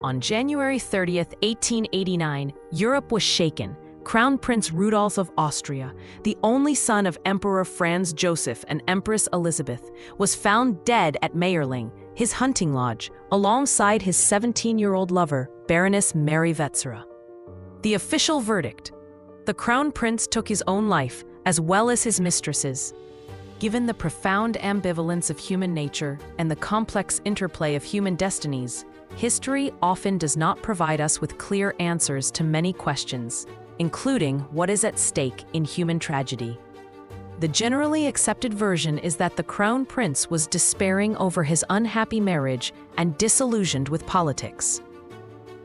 On January 30th, 1889, Europe was shaken. Crown Prince Rudolf of Austria, the only son of Emperor Franz Joseph and Empress Elisabeth, was found dead at Mayerling, his hunting lodge, alongside his 17-year-old lover, Baroness Mary Vetsera. The official verdict: the Crown Prince took his own life, as well as his mistress's. Given the profound ambivalence of human nature and the complex interplay of human destinies, history often does not provide us with clear answers to many questions, including what is at stake in human tragedy. The generally accepted version is that the Crown Prince was despairing over his unhappy marriage and disillusioned with politics.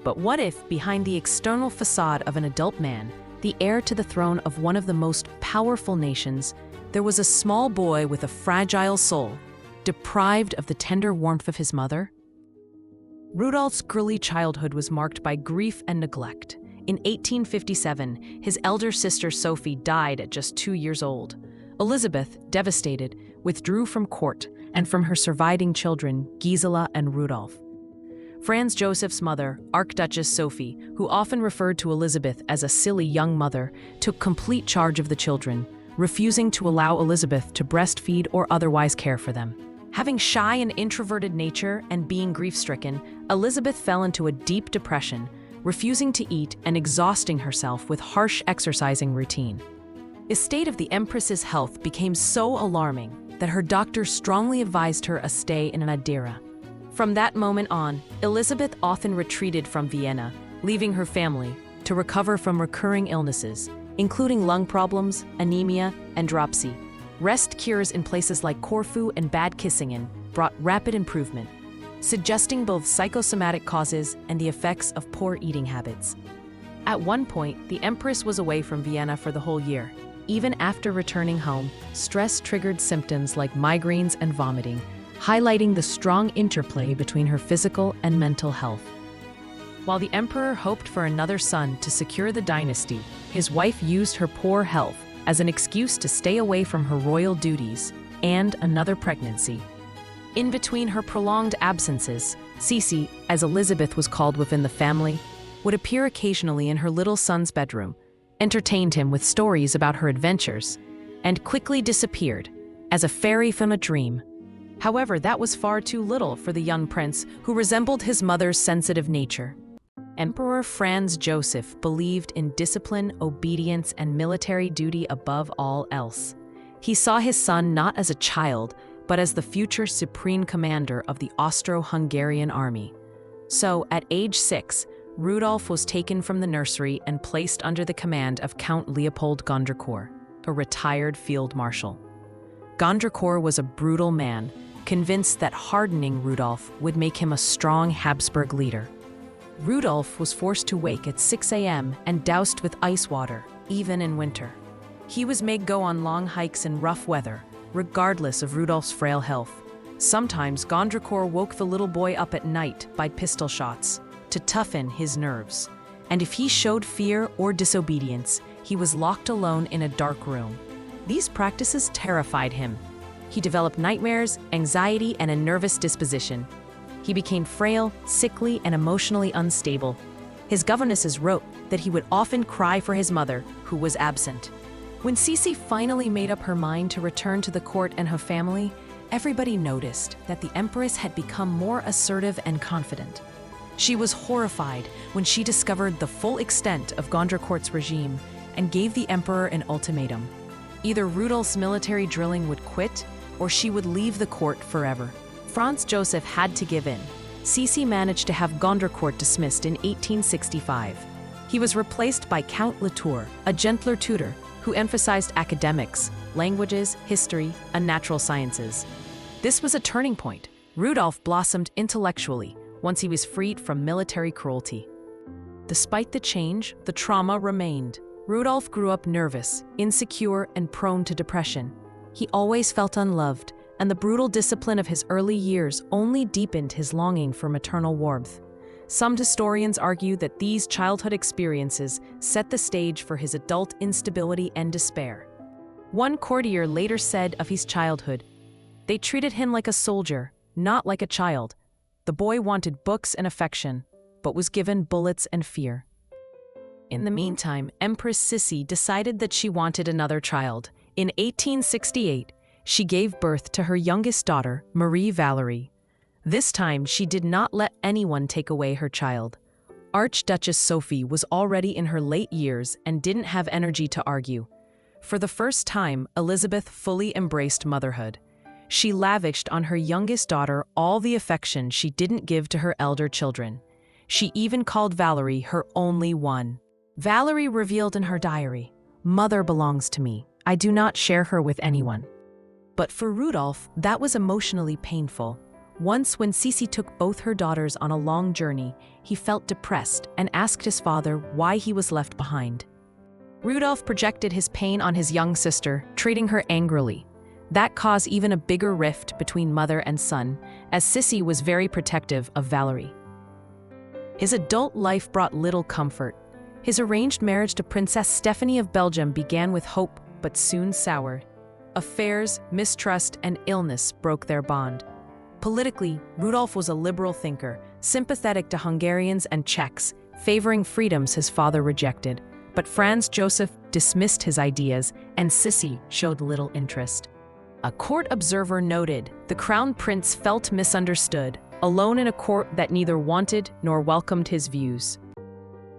But what if, behind the external facade of an adult man, the heir to the throne of one of the most powerful nations, there was a small boy with a fragile soul, deprived of the tender warmth of his mother? Rudolf's early childhood was marked by grief and neglect. In 1857, his elder sister Sophie died at just 2 years old. Elizabeth, devastated, withdrew from court and from her surviving children, Gisela and Rudolf. Franz Joseph's mother, Archduchess Sophie, who often referred to Elizabeth as a silly young mother, took complete charge of the children, refusing to allow Elizabeth to breastfeed or otherwise care for them. Having shy and introverted nature and being grief-stricken, Elizabeth fell into a deep depression, refusing to eat and exhausting herself with harsh exercising routine. The state of the Empress's health became so alarming that her doctor strongly advised her a stay in Madeira. From that moment on, Elizabeth often retreated from Vienna, leaving her family to recover from recurring illnesses, including lung problems, anemia, and dropsy. Rest cures in places like Corfu and Bad Kissingen brought rapid improvement, suggesting both psychosomatic causes and the effects of poor eating habits. At one point, the Empress was away from Vienna for the whole year. Even after returning home, stress triggered symptoms like migraines and vomiting, highlighting the strong interplay between her physical and mental health. While the emperor hoped for another son to secure the dynasty, his wife used her poor health as an excuse to stay away from her royal duties and another pregnancy. In between her prolonged absences, Sisi, as Elizabeth was called within the family, would appear occasionally in her little son's bedroom, entertained him with stories about her adventures, and quickly disappeared, as a fairy from a dream. However, that was far too little for the young prince, who resembled his mother's sensitive nature. Emperor Franz Joseph believed in discipline, obedience, and military duty above all else. He saw his son not as a child, but as the future supreme commander of the Austro-Hungarian army. So, at age 6, Rudolf was taken from the nursery and placed under the command of Count Leopold Gondricourt, a retired field marshal. Gondricourt was a brutal man, convinced that hardening Rudolf would make him a strong Habsburg leader. Rudolf was forced to wake at 6 a.m. and doused with ice water, even in winter. He was made go on long hikes in rough weather, regardless of Rudolf's frail health. Sometimes Gondricourt woke the little boy up at night by pistol shots to toughen his nerves. And if he showed fear or disobedience, he was locked alone in a dark room. These practices terrified him. He developed nightmares, anxiety, and a nervous disposition. He became frail, sickly, and emotionally unstable. His governesses wrote that he would often cry for his mother, who was absent. When Sisi finally made up her mind to return to the court and her family, everybody noticed that the Empress had become more assertive and confident. She was horrified when she discovered the full extent of Gondricourt's regime and gave the emperor an ultimatum. Either Rudolf's military drilling would quit, or she would leave the court forever. Franz Joseph had to give in. Sisi managed to have Gondricourt dismissed in 1865. He was replaced by Count Latour, a gentler tutor who emphasized academics, languages, history, and natural sciences. This was a turning point. Rudolf blossomed intellectually once he was freed from military cruelty. Despite the change, the trauma remained. Rudolf grew up nervous, insecure, and prone to depression. He always felt unloved, and the brutal discipline of his early years only deepened his longing for maternal warmth. Some historians argue that these childhood experiences set the stage for his adult instability and despair. One courtier later said of his childhood, "They treated him like a soldier, not like a child. The boy wanted books and affection, but was given bullets and fear. In the meantime, Empress Sisi decided that she wanted another child. In 1868, she gave birth to her youngest daughter, Marie Valerie. This time, she did not let anyone take away her child. Archduchess Sophie was already in her late years and didn't have energy to argue. For the first time, Elizabeth fully embraced motherhood. She lavished on her youngest daughter all the affection she didn't give to her elder children. She even called Valerie her only one. Valerie revealed in her diary, "Mother belongs to me. I do not share her with anyone." But for Rudolf, that was emotionally painful. Once when Sisi took both her daughters on a long journey, he felt depressed and asked his father why he was left behind. Rudolf projected his pain on his young sister, treating her angrily. That caused even a bigger rift between mother and son, as Sisi was very protective of Valerie. His adult life brought little comfort. His arranged marriage to Princess Stephanie of Belgium began with hope, but soon soured. Affairs, mistrust, and illness broke their bond. Politically, Rudolf was a liberal thinker, sympathetic to Hungarians and Czechs, favoring freedoms his father rejected. But Franz Joseph dismissed his ideas, and Sisi showed little interest. A court observer noted, the crown prince felt misunderstood, alone in a court that neither wanted nor welcomed his views.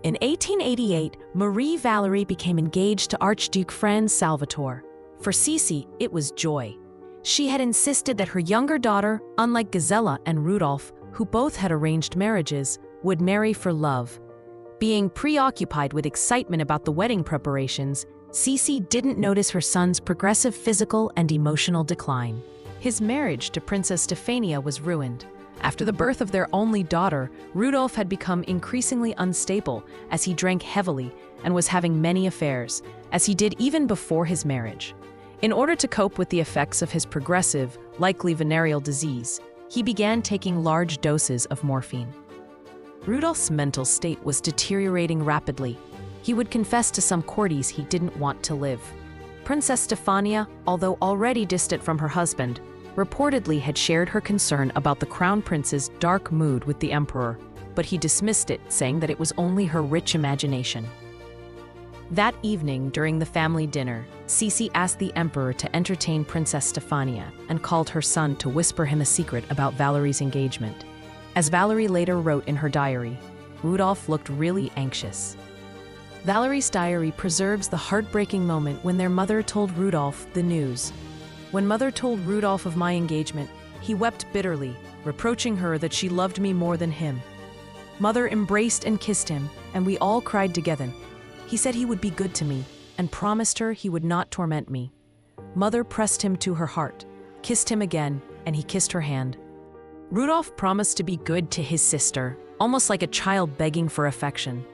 In 1888, Marie Valerie became engaged to Archduke Franz Salvator. For Sisi, it was joy. She had insisted that her younger daughter, unlike Gisela and Rudolf, who both had arranged marriages, would marry for love. Being preoccupied with excitement about the wedding preparations, Sisi didn't notice her son's progressive physical and emotional decline. His marriage to Princess Stephania was ruined. After the birth of their only daughter, Rudolf had become increasingly unstable as he drank heavily and was having many affairs, as he did even before his marriage. In order to cope with the effects of his progressive, likely venereal disease, he began taking large doses of morphine. Rudolf's mental state was deteriorating rapidly. He would confess to some courtiers he didn't want to live. Princess Stephania, although already distant from her husband, reportedly had shared her concern about the crown prince's dark mood with the emperor, but he dismissed it, saying that it was only her rich imagination. That evening, during the family dinner, Sisi asked the emperor to entertain Princess Stephania and called her son to whisper him a secret about Valerie's engagement. As Valerie later wrote in her diary, Rudolf looked really anxious. Valerie's diary preserves the heartbreaking moment when their mother told Rudolf the news. When mother told Rudolf of my engagement, he wept bitterly, reproaching her that she loved me more than him. Mother embraced and kissed him, and we all cried together. He said he would be good to me, and promised her he would not torment me. Mother pressed him to her heart, kissed him again, and he kissed her hand. Rudolf promised to be good to his sister, almost like a child begging for affection.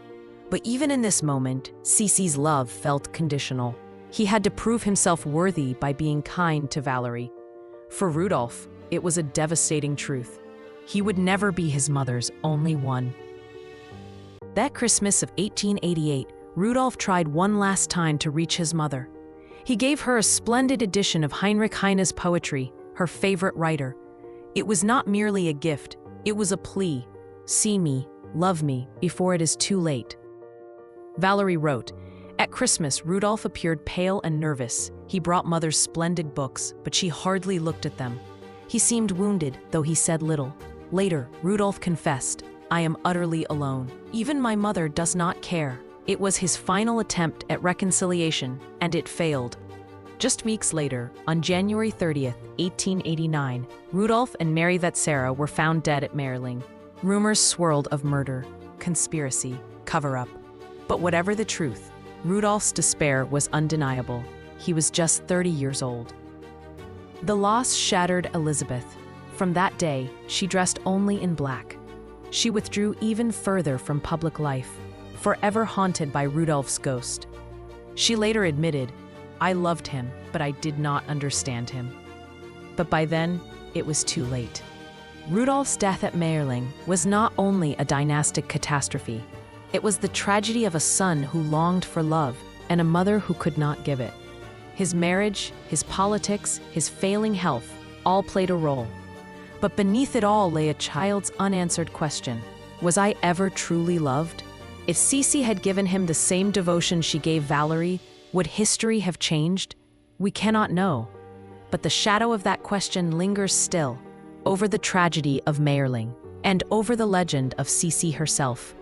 But even in this moment, Sisi's love felt conditional. He had to prove himself worthy by being kind to Valerie. For Rudolf, it was a devastating truth. He would never be his mother's only one. That Christmas of 1888, Rudolf tried one last time to reach his mother. He gave her a splendid edition of Heinrich Heine's poetry, her favorite writer. It was not merely a gift, it was a plea. See me, love me, before it is too late. Valerie wrote, "At Christmas, Rudolf appeared pale and nervous. He brought mother's splendid books, but she hardly looked at them. He seemed wounded, though he said little. Later, Rudolf confessed, 'I am utterly alone. Even my mother does not care.' It was his final attempt at reconciliation, and it failed." Just weeks later, on January 30th, 1889, Rudolf and Mary Vetsera were found dead at Mayerling. Rumors swirled of murder, conspiracy, cover-up. But whatever the truth, Rudolf's despair was undeniable. He was just 30 years old. The loss shattered Elisabeth. From that day, she dressed only in black. She withdrew even further from public life, forever haunted by Rudolf's ghost. She later admitted, "I loved him, but I did not understand him." But by then, it was too late. Rudolf's death at Mayerling was not only a dynastic catastrophe, it was the tragedy of a son who longed for love and a mother who could not give it. His marriage, his politics, his failing health all played a role. But beneath it all lay a child's unanswered question. Was I ever truly loved? If Sisi had given him the same devotion she gave Valerie, would history have changed? We cannot know. But the shadow of that question lingers still, over the tragedy of Mayerling, and over the legend of Sisi herself.